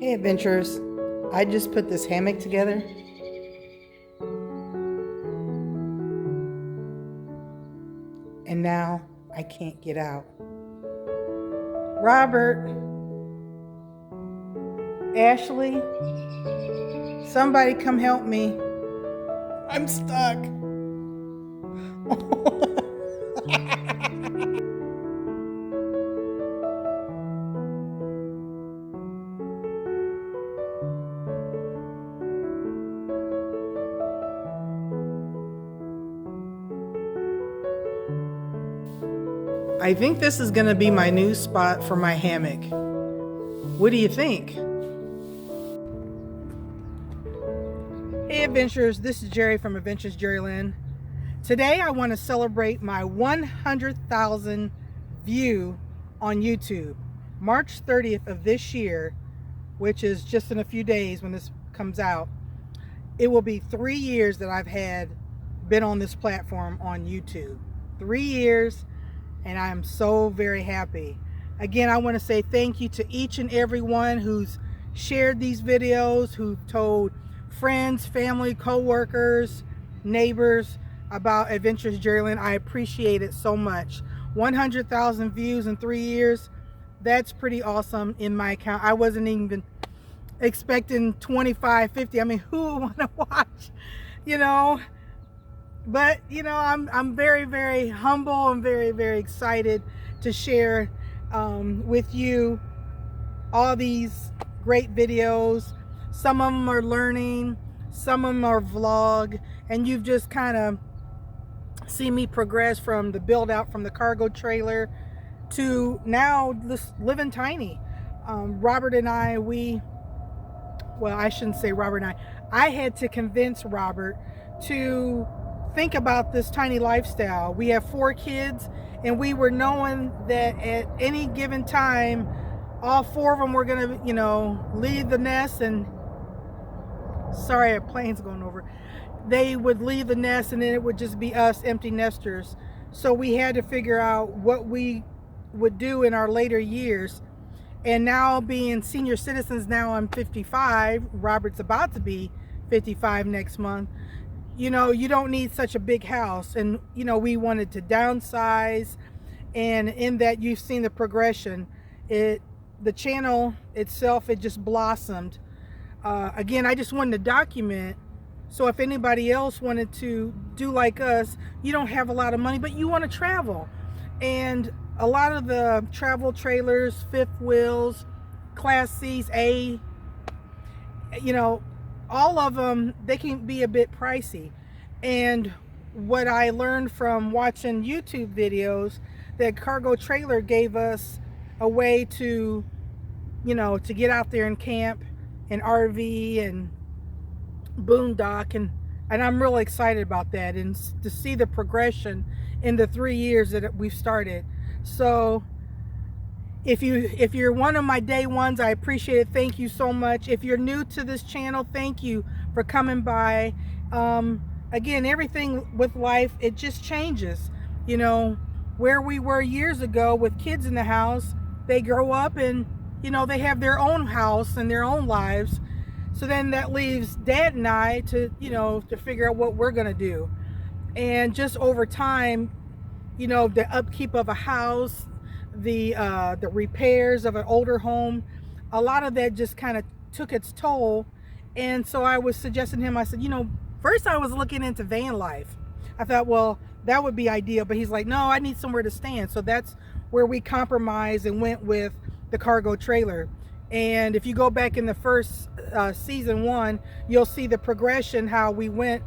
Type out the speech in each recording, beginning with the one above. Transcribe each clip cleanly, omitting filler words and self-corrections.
Hey adventurers, I just put this hammock together. And now I can't get out. Robert, Ashley, somebody come help me. I'm stuck. I think this is going to be my new spot for my hammock. What do you think? Hey adventurers, this is Jerry from AdventurousJeriLynn. Today I want to celebrate my 100,000 view on YouTube. March 30th of this year, which is just in a few days when this comes out, it will be 3 years that I've been on this platform on YouTube. 3 years. And I am so very happy. Again, I want to say thank you to each and every one who's shared these videos, who've told friends, family, co-workers, neighbors about AdventurousJeriLynn. I appreciate it so much. 100,000 views in 3 years. That's pretty awesome in my account. I wasn't even expecting 25, 50. I mean, who would want to watch, you know? But you know, I'm very, very humble. I'm very, very excited to share with you all these great videos. Some of them are learning, some of them are vlog, and you've just kind of seen me progress from the build out from the cargo trailer to now this living tiny. Robert and I, well, I shouldn't say Robert and I had to convince Robert to think about this tiny lifestyle. We have 4 kids, and we were knowing that at any given time, all 4 of them were gonna, you know, leave the nest, and sorry, a plane's going over. They would leave the nest, and then it would just be us empty nesters. So we had to figure out what we would do in our later years. And now being senior citizens, now I'm 55, Robert's about to be 55 next month. You know, you don't need such a big house. And, you know, we wanted to downsize. And in that, you've seen the progression. The channel itself, it just blossomed. Again, I just wanted to document. So if anybody else wanted to do like us, you don't have a lot of money, but you want to travel. And a lot of the travel trailers, fifth wheels, Class C's, A, you know, all of them, they can be a bit pricey. And what I learned from watching YouTube videos, that cargo trailer gave us a way to, you know, to get out there and camp and RV and boondock, and I'm really excited about that, and to see the progression in the 3 years that we've started. So if you're one of my day ones, I appreciate it. Thank you so much. If you're new to this channel, thank you for coming by. Again, everything with life, it just changes. You know, where we were years ago with kids in the house, they grow up and, you know, they have their own house and their own lives. So then that leaves Dad and I to, you know, to figure out what we're going to do. And just over time, you know, the upkeep of a house, the repairs of an older home, a lot of that just kind of took its toll. And so I was suggesting to him, I said, you know, first I was looking into van life. I thought, well, that would be ideal. But he's like, no, I need somewhere to stand. So that's where we compromised and went with the cargo trailer. And if you go back in the first season 1, you'll see the progression, how we went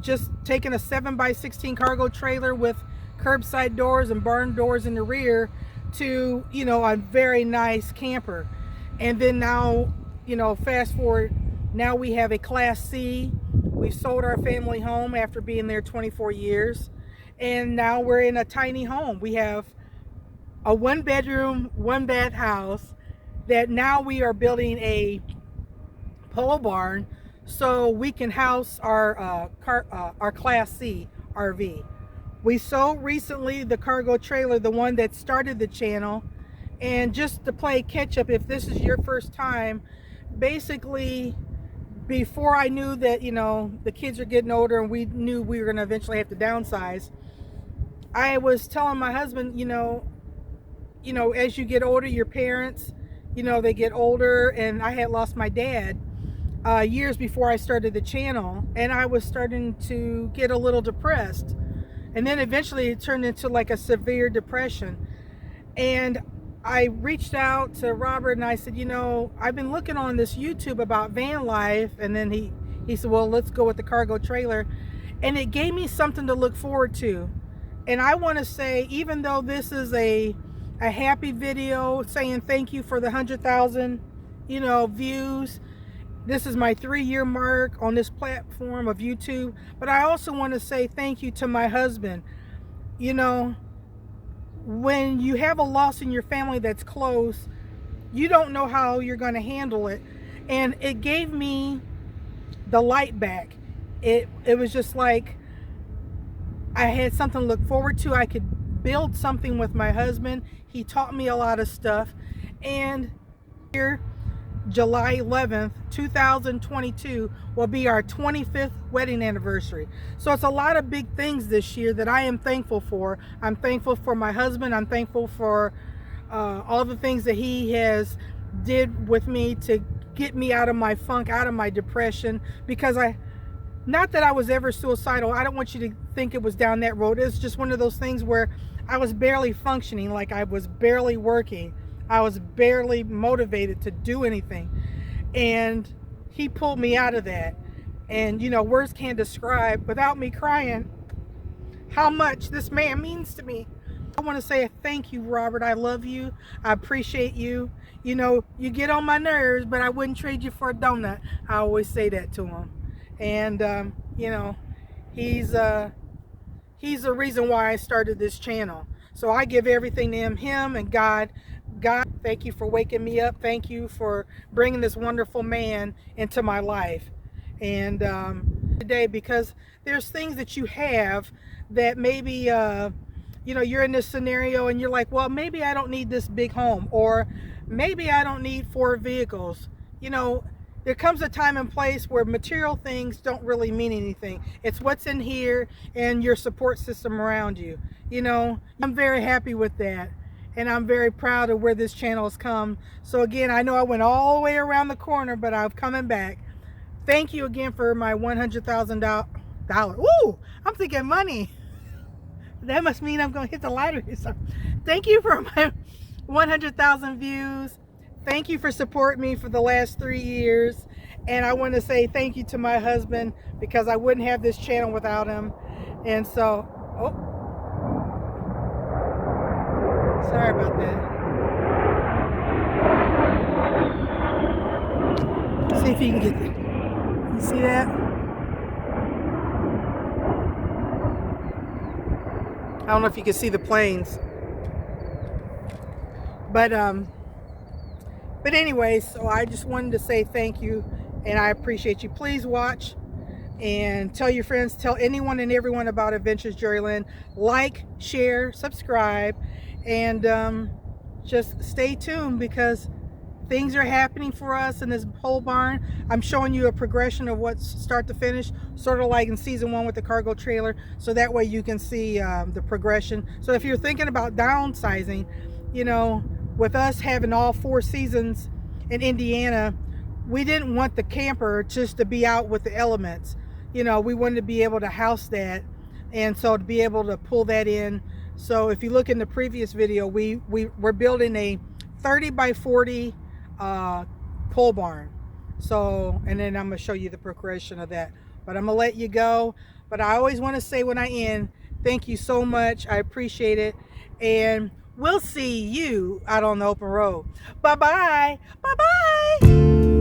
just taking a 7x16 cargo trailer with curbside doors and barn doors in the rear to, you know, a very nice camper. And then now, you know, fast forward, now we have a Class C. We sold our family home after being there 24 years. And now we're in a tiny home. We have a 1-bedroom, 1-bath house that now we are building a pole barn so we can house our Class C RV. We sold recently the cargo trailer, the one that started the channel, And just to play catch up, if this is your first time, basically before I knew that, you know, the kids are getting older and we knew we were going to eventually have to downsize, I was telling my husband, you know, as you get older, your parents, you know, they get older, and I had lost my dad years before I started the channel, and I was starting to get a little depressed, and then eventually it turned into like a severe depression. And I reached out to Robert and I said, you know, I've been looking on this YouTube about van life, and then he said, well, let's go with the cargo trailer, and it gave me something to look forward to. And I want to say, even though this is a happy video saying thank you for the 100,000, you know, views, this is my 3-year mark on this platform of YouTube, but I also want to say thank you to my husband. You know, when you have a loss in your family that's close, you don't know how you're going to handle it, and it gave me the light back. It was just like I had something to look forward to. I could build something with my husband. He taught me a lot of stuff. And here, July 11th, 2022 will be our 25th wedding anniversary. So it's a lot of big things this year that I am thankful for. I'm thankful for my husband. I'm thankful for all the things that he has did with me to get me out of my funk, out of my depression, because not that I was ever suicidal. I don't want you to think it was down that road. It's just one of those things where I was barely functioning, like I was barely working. I was barely motivated to do anything. And he pulled me out of that. And, you know, words can't describe, without me crying, how much this man means to me. I want to say thank you, Robert. I love you. I appreciate you. You know, you get on my nerves, but I wouldn't trade you for a donut. I always say that to him. And you know, he's the reason why I started this channel. So I give everything to him and God, thank you for waking me up. Thank you for bringing this wonderful man into my life. And today, because there's things that you have that maybe you know, you're in this scenario and you're like, well, maybe I don't need this big home, or maybe I don't need 4 vehicles. You know, there comes a time and place where material things don't really mean anything. It's what's in here and your support system around you. You know, I'm very happy with that. And I'm very proud of where this channel has come. So again, I know I went all the way around the corner, but I'm coming back. Thank you again for my $100,000. Ooh, I'm thinking money. That must mean I'm going to hit the lottery or something. Thank you for my 100,000 views. Thank you for supporting me for the last 3 years. And I want to say thank you to my husband, because I wouldn't have this channel without him. And so, oh, sorry about that. See if you can get there. You see that? I don't know if you can see the planes. But anyways, so I just wanted to say thank you, and I appreciate you. Please watch and tell your friends, tell anyone and everyone about AdventurousJeriLynn. Like, share, subscribe, and just stay tuned, because things are happening for us in this pole barn. I'm showing you a progression of what's start to finish, sort of like in season 1 with the cargo trailer, so that way you can see the progression. So if you're thinking about downsizing, you know, with us having all 4 seasons in Indiana, we didn't want the camper just to be out with the elements. You know, we wanted to be able to house that, and so to be able to pull that in. So if you look in the previous video, we're building a 30 by 40 pole barn. So, and then I'm going to show you the progression of that. But I'm going to let you go. But I always want to say when I end, thank you so much. I appreciate it. And we'll see you out on the open road. Bye-bye. Bye-bye.